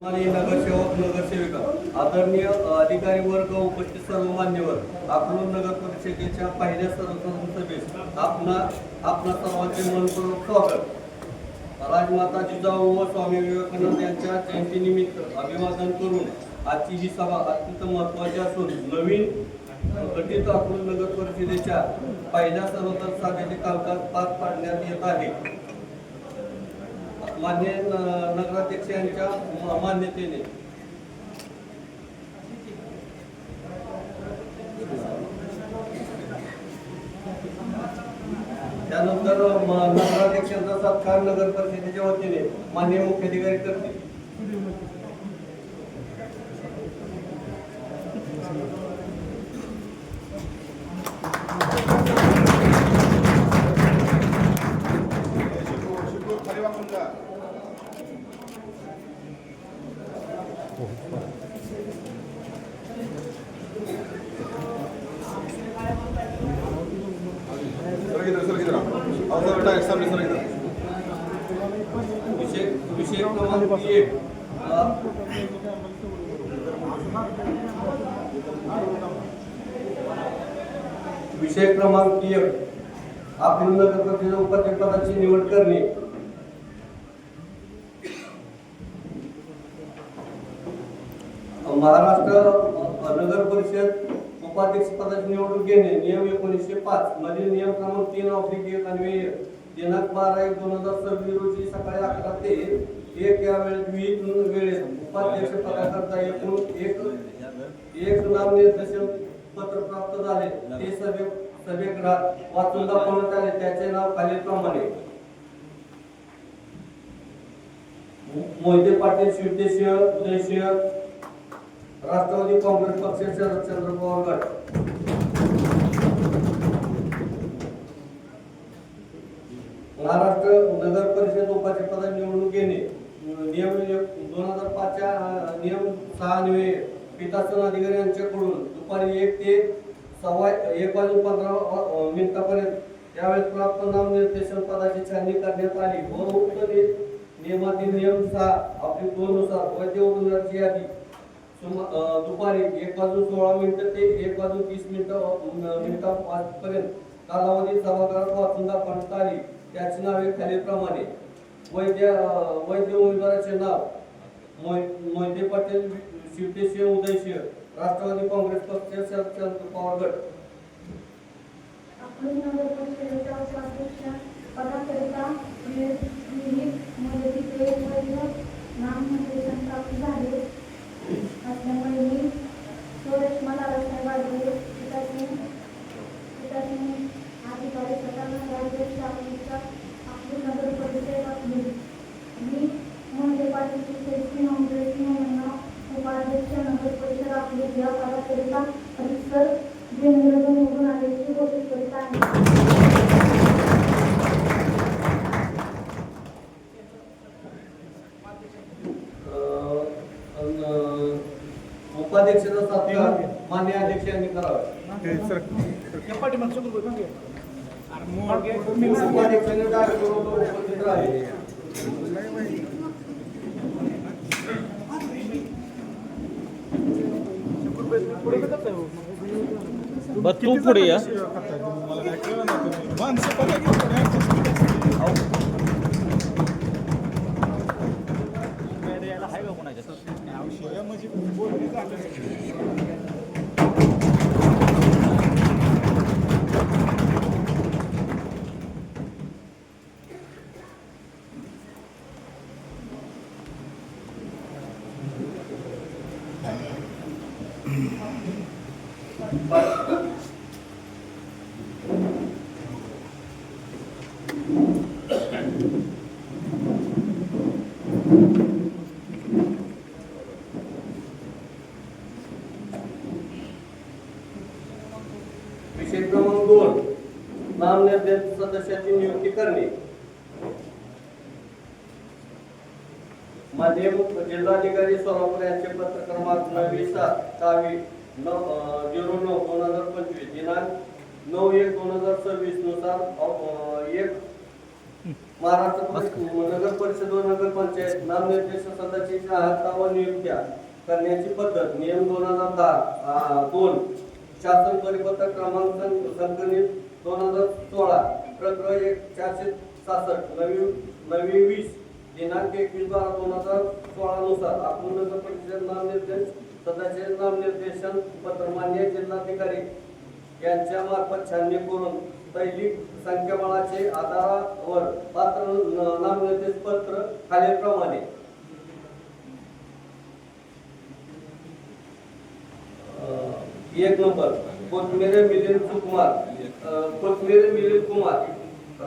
आणि नगरसेवक नगरसेविका आदरणीय अधिकारी वर्ग उपस्थित सर्व मान्यवर अकलूज नगर परिषदेच्या पहिल्या सर्वसाधारण सभेस आपणा सर्वांचे मनपूर्वक स्वागत। राजमाता जिजाऊ व स्वामी विवेकानंद यांच्या जयंतीनिमित्त अभिवादन करून आजची ही सभा अत्यंत महत्त्वाची असून नवीन गठीत अकलूज नगर परिषदेच्या पहिल्या सर्वसाधारण सभेचे कामकाज पार पाडण्यात येत आहे। मान्य नगराध्यक्ष यांच्या मान्यतेने त्यानंतर नगराध्यक्षांचा सत्कार नगर परिषदेच्या वतीने मान्य मुख्याधिकारी करतील। विषय क्रमांक 1 विषय क्रमांक 1 अकलूज नगर परिषद उपाध्यक्षपदाची निवड करणे। महाराष्ट्र नगर परिषद उपाध्यक्ष पदाची निवडणूक घेणे नियम 1905 मधील नियम क्रमांक 3/1 अन्वये दिनांक 12/1/2026 रोजी सकाळी 11 ते 1 या वेळेत उपाध्यक्ष पदाकरता एकूण एक नामनिर्देशन पत्र प्राप्त झाले। ते सभेगृहात वाचून दाखवण्यात आले। त्याचे नाव खालीलप्रमाणे: मोहिते पाटील शिवदेशीय उदयसिंह राष्ट्रवादी काँग्रेस पक्ष शरदचंद्र पवार गट। महाराष्ट्र नगर परिषद उपाध्यक्ष पदाची निवडणूक घेणे नियम 2005 च्या नियम 6 अन्वये पीठासन अधिकारी यांच्याकडून दुपारी 1 ते 1:15 त्यावेळेस प्राप्त नामनिर्देशन पदाची छाननी करण्यात आली व उक्त नियमातील नियम 6/2 नुसार वैध उमेदवारांची यादी दुपारी 1:16 ते 1:30 पर्यंत कालावधीत सभागृहात वाचून दाखवण्यात आली। त्याची नावे खालीलप्रमाणे: वैध उमेदवाराचे नाव मोहिते पाटील शिवदेशीय उदयसिंह राष्ट्रवादी काँग्रेस पक्ष शरदचंद्र पवार गट। अकलूज नगर परिषदेच्या उपाध्यक्ष पदाकरिता मुदतीचे वैध नामनिर्देशन प्राप्त झाले असल्यामुळे मी सुरेश मलारसाहेब आडवे अधिकारी सदर नगराध्यक्ष अकलूज नगर परिषद अकलूज मी मोहिते पाटील शिवदेशीय उदयसिंह यांना उपाध्यक्ष नगर परिषद अकलूज या पदाकरिता रितसर बिनविरोध निवडून आल्याची घोषित करीत आहे। उपाध्यक्षाचा सत्कार मान्य अध्यक्ष यांनी करावा। उपाध्यक्षांनी उपस्थित राहिले। तू पुढे या। विषय क्रमांक 2 नामनिर्देशित सदस्याची नियुक्ती करणे। माननीय जिल्हाधिकारी सोलापूर यांचे पत्र क्रमांक 9/09/2025 दिनांक 9/1/2026 नुसार 1 महाराष्ट्र नगर परिषद व नगरपंचायत नामनिर्देश सदस्याची जाहिरात व नियुक्त्या करण्याची पद्धत नियम 2010 शासन परिपत्रक क्रमांक संकलित 2016 प्रकरण 466 नवी 20 दिनांक 21/12/2016 नुसार अकलूज नगर परिषद नामनिर्देश सदस्य नामनिर्देशन पत्र मान्य जिल्हाधिकारी यांच्या मार्फत छाननी करून दैनिक संख्याबळाचे आधारावर पात्र नामनिर्देश पत्र खालीलप्रमाणे एक नंबर कोथमिरे मिलिंद कुमार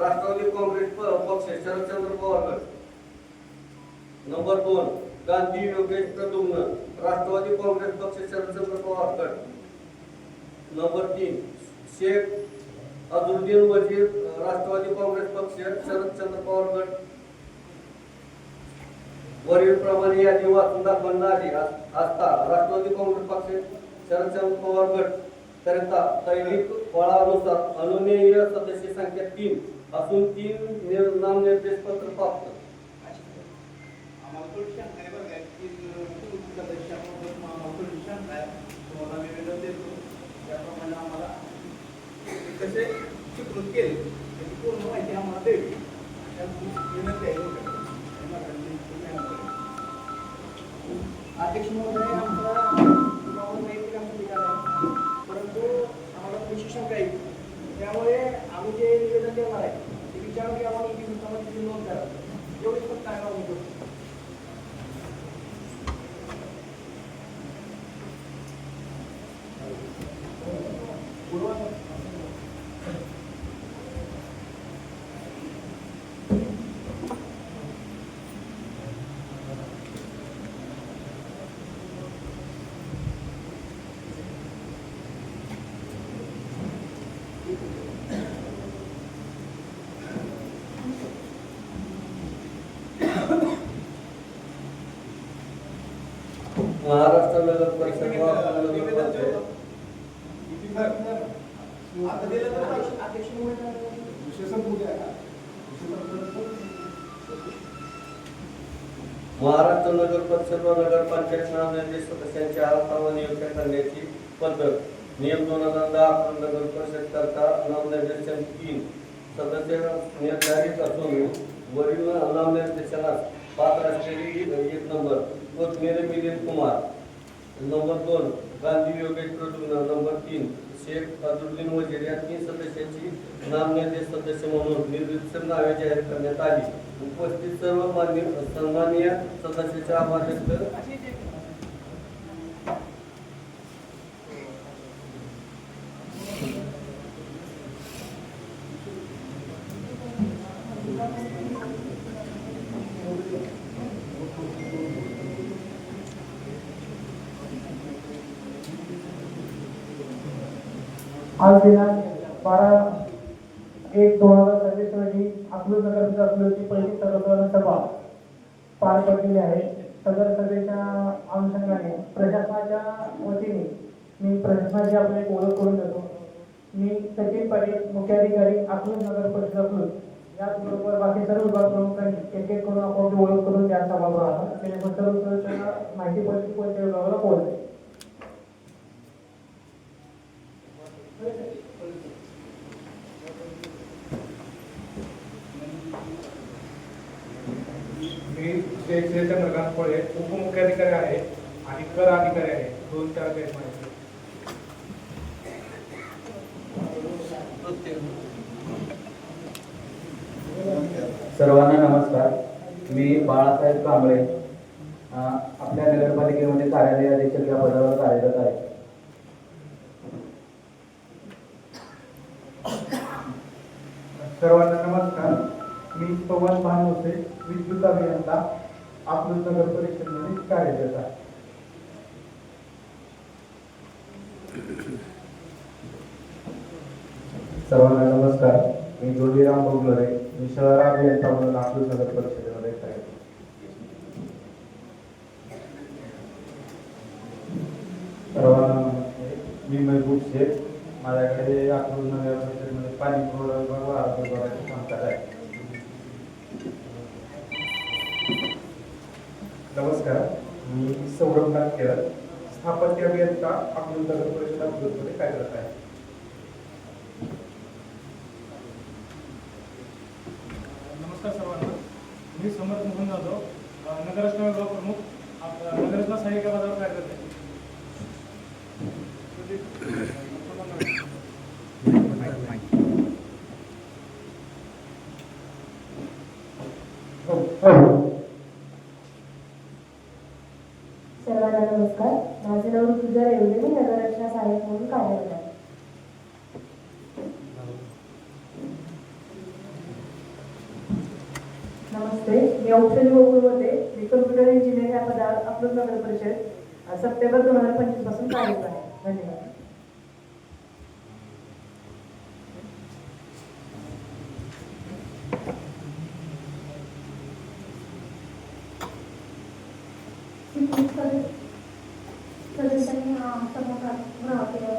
राष्ट्रवादी काँग्रेस पक्ष शरदचंद्र पवार गट. नंबर 2 गांधी योगेश प्रद्युम्न राष्ट्रवादी काँग्रेस पक्ष शरदचंद्र पवार गट. नंबर 3 शेख अझरुद्दीन वजीर राष्ट्रवादी काँग्रेस पक्ष शरदचंद्र पवार गट. वरील प्रमाणे यादी वाचून दाखवण्यात आली असता राष्ट्रवादी काँग्रेस पक्ष शरदचंद्र पवार गट करिता दैनिक फळानुसार अनुनेय सदस्य संख्या 3 असून 3 नामनिर्देश पत्र प्राप्त. कसे चित्रित केले त्याची पूर्ण माहिती आम्हाला द्यावी अध्यक्ष महोदय आमचा वैयक्तिक आमचा ठिकाण आहे, परंतु आम्हाला प्रशिक्षण काही त्यामुळे आम्ही जे निवेदन देणार आहे ते विचारून की आम्हाला ही दिवसामध्ये नोंद करा एवढीच फक्त आम्ही करतो. महाराष्ट्र नगर परिषद व अकलूज नगरपंचायत आता दिलं तर अध्यक्ष महोदय महाराष्ट्र नगर परिषद व नगरपंचायत नामनिर्देश सदस्यांच्या अर्जावर नियुक्त्या करण्याची पद्धत नियम 2010 अकलूज नगर परिषद करता नामनिर्देशन 3 सदस्य निर्धारित असून वरील नामनिर्देशनास पात्र असलेली 1 number Kothmire Milind Kumar. Number 2 Gandhi Yogesh Pradyumna. Number 3 Shaikh Azharuddin Wazir या 3 सदस्यांची नामनिर्देश सदस्य म्हणून निर्देशन नावे जाहीर करण्यात आली. उपस्थित सर्व सन्माननीय सदस्याचे आभार व्यक्त आज दिनांक 12/1/2026 रोजी अकलूज नगर परिषद अकलूजची पहिली सर्वसाधारण सभा पार पडलेली आहे. सदर सभेच्या अनुषंगाने प्रशासनाच्या वतीने मी प्रशासनाची आपली एक ओळख करून देतो. मी सचिन पाटील मुख्याधिकारी अकलूज नगर परिषद अकलूज. याचबरोबर बाकी सर्व विभाग प्रमुखांनी एक एक करून आपापली ओळख करून त्या सभागृहात सर्व माहिती परिस्थिती विभागाला पोहोचते. मी श्री चंद्रकांत फळे उपमुख्याधिकारी आहे आणि कर अधिकारी आहे. 2-4 केस माहिती. सर्वांना नमस्कार. मी बाळासाहेब कांबळे आपल्या नगरपालिकेमध्ये कार्यालय अधीक्षक या पदावर कार्यरत आहे. सर्वांना नमस्कार. मी पवन भानोसे विद्युत अभियंता अकलूज नगर परिषदेमध्ये कार्यरत आहे. सर्वांना नमस्कार. मी जोडीराम बोगलोरे. मी शहर अभियंता म्हणून अकलूज नगर परिषदेमध्ये कार्यरत आहे. सर्वांना नमस्ते. मी महबूब शेख. माझ्याकडे अकलूज नगर परिषदेमध्ये पाणी पुरवठा विभाग व आरोग्य विभागाचे कामकाज आहे. नमस्कार, मी सौरभ नागकेर, स्थापत्य अभियंता अकलूज नगर परिषद अकलूजमध्ये कार्यरत आहे. नमस्कार सर्वांना. मी समर्थ मोहन जाधव, नगररचना विभाग प्रमुख, नगररचना सहाय्यक या पदावर कार्यरत आहे. सर्वांना नमस्कार. माझे नाव ऋतुजा रेवले. मी नगररचना सहाय्यक म्हणून कार्यरत आहे. नमस्ते, मी औषधी वगूरमध्ये मी कम्प्युटर इंजिनियर या पदावर अकलूज नगर परिषद सप्टेंबर 2025 पासून कार्यरत आहे. धन्यवाद. सदस्यांनी सभा केला.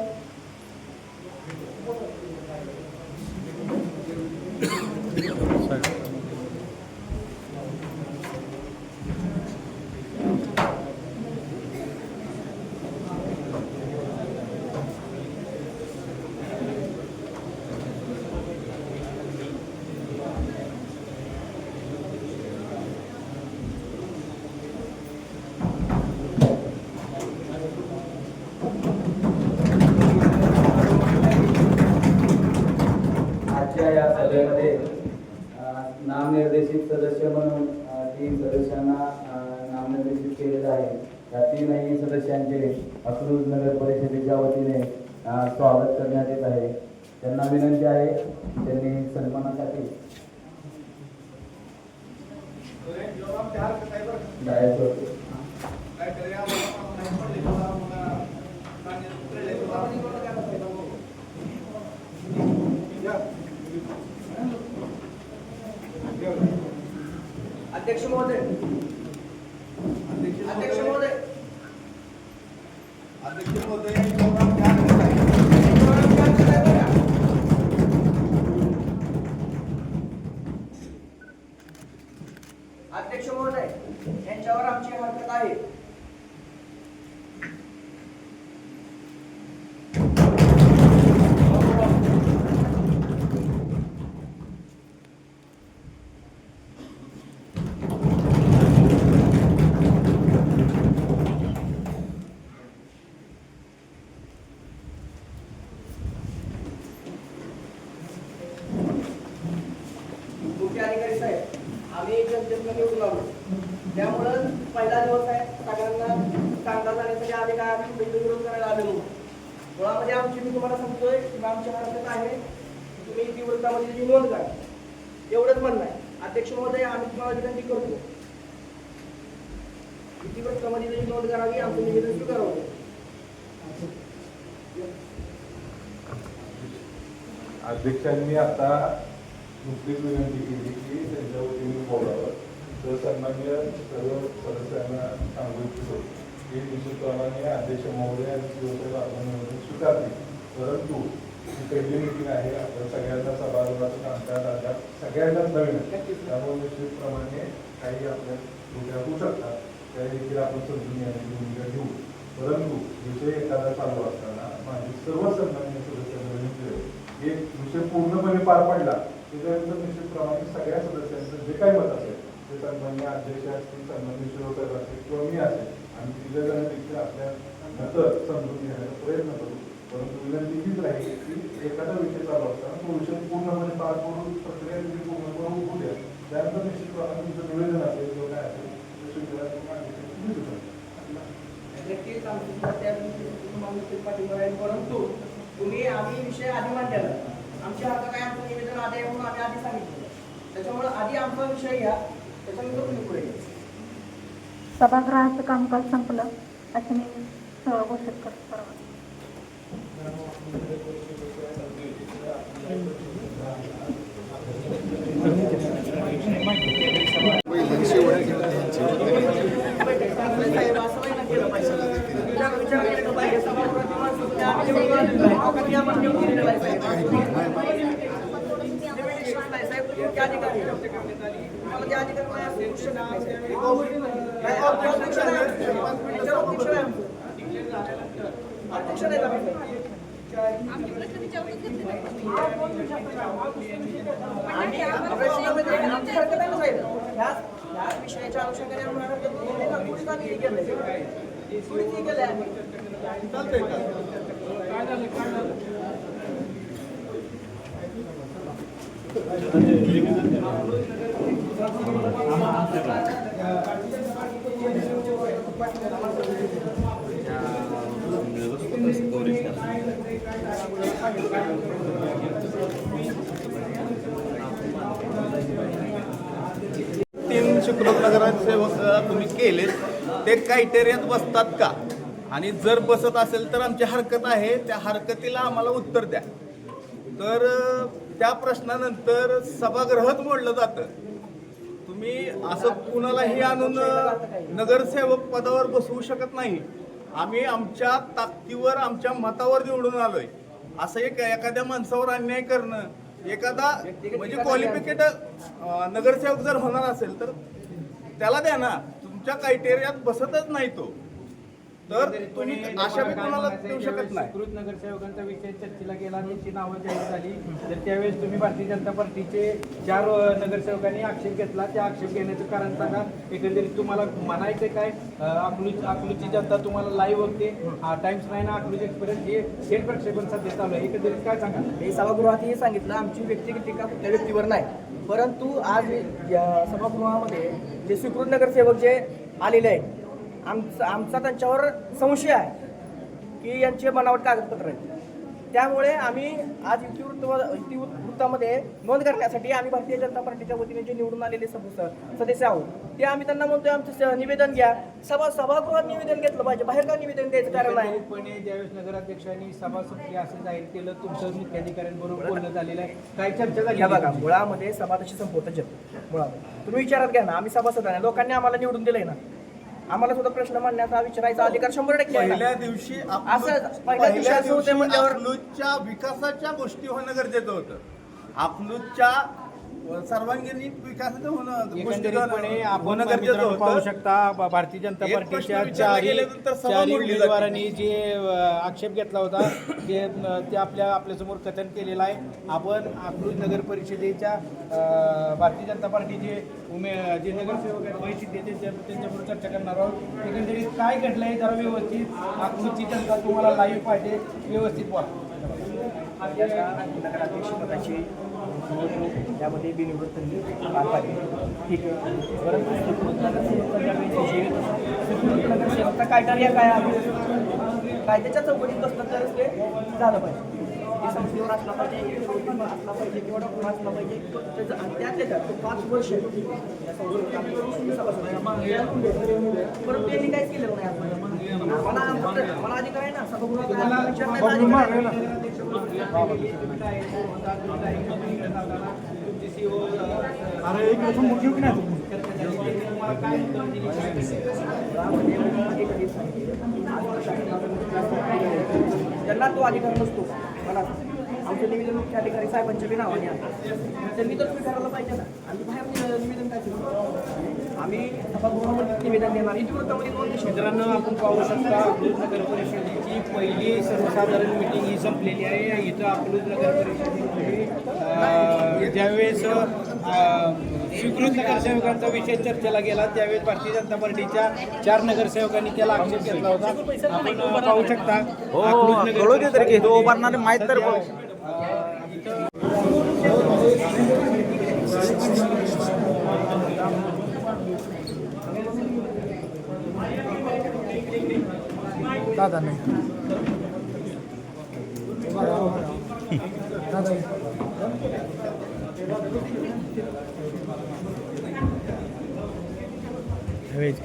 आजच्या या सभेमध्ये नामनिर्देशित सदस्य म्हणून 3 सदस्यांना नामनिर्देशित केलेलं आहे. या 3ही सदस्यांचे अकलूज नगर परिषदेच्या वतीने स्वागत करण्यात येत आहे. त्यांना विनंती आहे त्यांनी सन्मानासाठी जायचं. अध्यक्ष महोदय, अध्यक्ष महोदय, अध्यक्ष महोदय, अध्यक्ष महोदय, यांच्यावर आमची हरकत आहे. मुख्य अधिकारी साहेब, आम्ही जनतेतून निवडून आलो. त्यामुळं पहिला दिवस आहे, सगळ्यांना कामकाज जाण्यासाठी अधिकार विरोध करायला आलेलो. मुळामध्ये आमची मी तुम्हाला सांगतोय की आमच्या हरकत आहे, तुम्ही इतिवृत्तामध्ये नोंद करा. एवढंच म्हणणं आहे. अध्यक्ष महोदय, आम्ही तुम्हाला विनंती करतो, इतिवृत्तामध्ये नोंद करावी, आमचं निवेदन स्वीकारावं. अध्यक्षांनी आता नुकतीच विनंती केली की त्यांच्या वतीने बोलावं. तर सन्मान्य सर्व सदस्यांना सांगू इच्छितो की निश्चितप्रमाणे अध्यक्ष महोदय आणि शिवसेना आपण निवडून स्वीकारते. परंतु ही पहिली मीटिंग आहे, आपल्या सगळ्यांना सभागृहाचं कामकाज आता सगळ्यांनाच नवीन आहे. त्यामुळे निश्चितप्रमाणे काही आपल्या त्रुट्या होऊ शकतात, त्या देखील आपण समजून घेण्याची भूमिका घेऊ. परंतु विषय एखादा चालू असताना माझी सर्व सन्मान्य सदस्यांना विनंती आहे, एक विषय पूर्णपणे पार पडला त्याच्यानंतर निश्चितप्रमाणे सगळ्या सदस्यांचं जे काही मत असेल ते सन्मान्य अध्यक्ष असतील, सन्मान्य शिवसाहेब असतील किंवा मी असेल, आम्ही तिघजण देखील आपल्या मत समजून घेण्याचा प्रयत्न करू. परंतु विनंती हीच राहील की एखादा विषय चालू असताना तो विषय पूर्णपणे पार पडून प्रक्रिया पूर्णपणे होऊ द्या. त्यानंतर निश्चितप्रमाणे तुमचं निवेदन असेल किंवा काय असेल ते स्वीकारायला भेटू शकतो. नक्कीच आमची पाठिंबा राहील. परंतु तुम्ही आम्ही विषय आधी मांडलेला, आमची हरकत काय, आमचं निवेदन आधी आहे म्हणून आम्ही आधी सांगितलं. त्याच्यामुळे आधी आमचा विषय घ्या, त्याच्यानंतर तुम्ही पुढे घ्या. सभागृहाचं कामकाज संपलं असं मी घोषित करतो. अधिकारी काय objection आहे? याच्यावर objection आहे आमचं. objection आहे का? आणि प्रश्नामध्ये आमची हरकत आहे ना साहेब. ह्या विषयाच्या अनुषंगाने आम्ही हरकत केली ना. कुणीच आम्ही हे केलंय. कुणीच हे केलंय आम्ही. चालतंय का? तीन सुखरूप नगरसेवक तुम्ही केलेत ते क्रायटेरियात बसतात का? आणि जर बसत असेल तर आमची हरकत आहे, त्या हरकतीला आम्हाला उत्तर द्या. तर त्या प्रश्नानंतर सभागृहात मोडलं जातं. तुम्ही असं कुणालाही आणून नगरसेवक पदावर बसवू शकत नाही. आम्ही आमच्या ताकदीवर आमच्या मतावर निवडून आलोय. असं एखाद्या माणसावर अन्याय करणं, एखादा म्हणजे क्वालिफिकेट नगरसेवक जर होणार असेल तर त्याला द्या ना. तुमच्या क्रायटेरियात बसतच नाही तो, तर तुम्ही अशा कोणाला देऊ शकत नाही. सुकृत नगरसेवकांचा विषय चर्चेला गेला, त्यांची नावं जाहीर झाली. तर त्यावेळेस तुम्ही भारतीय जनता पार्टीचे 4 नगरसेवकांनी आक्षेप घेतला. त्या आक्षेप घेण्याचं कारण सांगा. एकंदरीत तुम्हाला म्हणायचं काय, अकलूजची जनता तुम्हाला लाईव्ह बघते. टाइम्स 9 अकलूज एक्सप्रेस हे थेट प्रक्षेपण सध्या चालू आहे. एकंदरीत काय सांगा? हे सभागृहातही सांगितलं, आमची व्यक्तिगत टीका कुठल्या व्यक्तीवर नाही. परंतु आज या सभागृहामध्ये जे स्वीकृत नगरसेवक जे आलेले आहेत, आमचा त्यांच्यावर संशय आहे की यांचे बनावट कागदपत्र आहेत. त्यामुळे आम्ही आज इतिवृत्तामध्ये नोंद करण्यासाठी आम्ही भारतीय जनता पार्टीच्या वतीने जे निवडून आलेले सदस्य आहोत ते आम्ही त्यांना म्हणतोय आमचं निवेदन घ्या. सभागृहात निवेदन घेतलं पाहिजे, बाहेर का निवेदन द्यायचं कारण नाही. ज्यावेळेस नगराध्यक्षांनी सभा सुटली असं जाहीर केलं, तुमचं मुख्याधिकाऱ्यांबरोबर बोलणं झालेलं आहे, काय चर्चा झाली? बघा, मुळामध्ये सभा तशी संपवतच येतो. मुळामध्ये तुम्ही विचारात घ्या ना, आम्ही सभासद आहे, लोकांनी आम्हाला निवडून दिलंय ना, आम्हाला सुद्धा प्रश्न मांडण्याचा विचारायचा अधिकार 100% आहे. पहिल्या दिवशी अकलूजच्या विकासाच्या गोष्टी होणं गरजेचं होतं. अकलूजच्या सर्वांगीण विकासाचं होणं गरजेचं होतं. पाहू शकता भारतीय जनता पार्टीच्या चारही उमेदवारांनी जे आक्षेप घेतला होता ते आपल्यासमोर कथन केलेलं आहे. आपण अकलूज नगर परिषदेच्या भारतीय जनता पार्टीचे जे नगरसेवक आहेत माहिती देते त्यांच्याबरोबर चर्चा करणार आहोत. एकंदरीत काय घडलंय जरा व्यवस्थित अकलूजची जनता तुम्हाला लाईव्ह पाहिजे, व्यवस्थित व्हा. नगराध्यक्षपदाची त्यामध्ये बिनविरोध पार पाडली, ठीक आहे. परंतु नगरसेवकचा क्रायटेरिया काय आहे? कायद्याच्या चौकटीत बसलं तरच ते झालं पाहिजे. ते संस्थेवर असला पाहिजे, असला पाहिजे किंवा डॉक्टर असला पाहिजे. त्यात 5 वर्ष या संस्थेवर परंतु त्यांनी काहीच केलं नाही. मला अधिकार आहे ना सभागृहात त्यांना तो अधिकार नसतो. मला आमचं निवेदन मुख्याधिकारी साहेबांच्या बी नावाने त्यांनी तर स्वीकारायला पाहिजे ना. आम्ही बाहेर निवेदन काय केलं? आम्ही सभागृहामध्ये निवेदन देणार. इतिवृत्तामध्ये 2 दिवस. मित्रांनो, आपण पाहू शकता अकलूज नगर परिषदेची पहिली सर्वसाधारण मिटिंग ही संपलेली आहे. इथं अकलूज नगर परिषदेमध्ये ज्यावेळेस स्वीकृत नगरसेवकांचा विषय चर्चेला गेला त्यावेळेस भारतीय जनता पार्टीच्या 4 नगरसेवकांनी त्याला आक्षेप घेतला होता. आपण पाहू शकता अकलूज नगर माहीत तर दादा नाही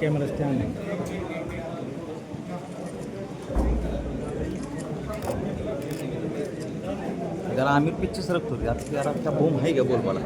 कॅमेरा स्टँड जरा आम्ही पिच्चे सरकतो जरा त्या बोम आहे का बोल मला.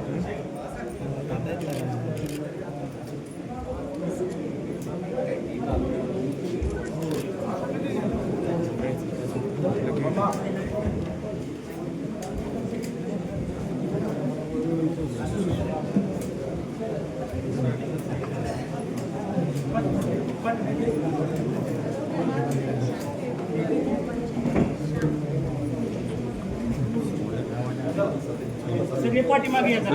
सगळे पाठीमागे येतात.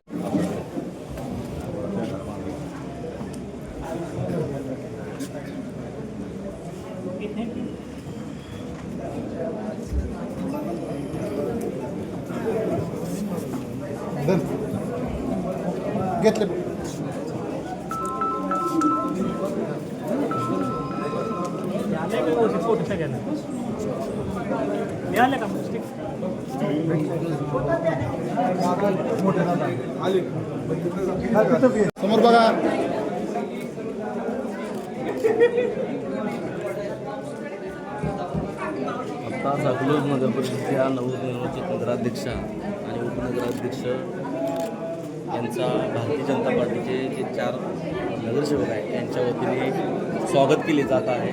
घेतले फोटो सगळ्यांना मिळाले का स्टिक? समोर बघा. आता अकलूज नगर परिषदेच्या नवनिर्वाचित नगराध्यक्षा आणि उपनगराध्यक्ष यांचा भारतीय जनता पार्टीचे जे 4 नगरसेवक आहेत यांच्या वतीने स्वागत केले जात आहे.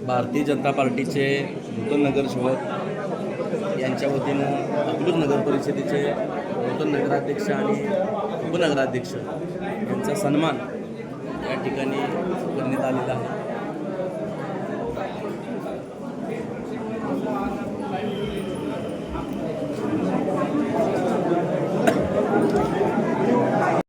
भारतीय जनता पार्टीचे नूतन नगरसेवक यांच्या वतीनं अकलूज नगर परिषदेचे नूतन नगराध्यक्ष आणि उपनगराध्यक्ष यांचा सन्मान या ठिकाणी करण्यात आलेला आहे.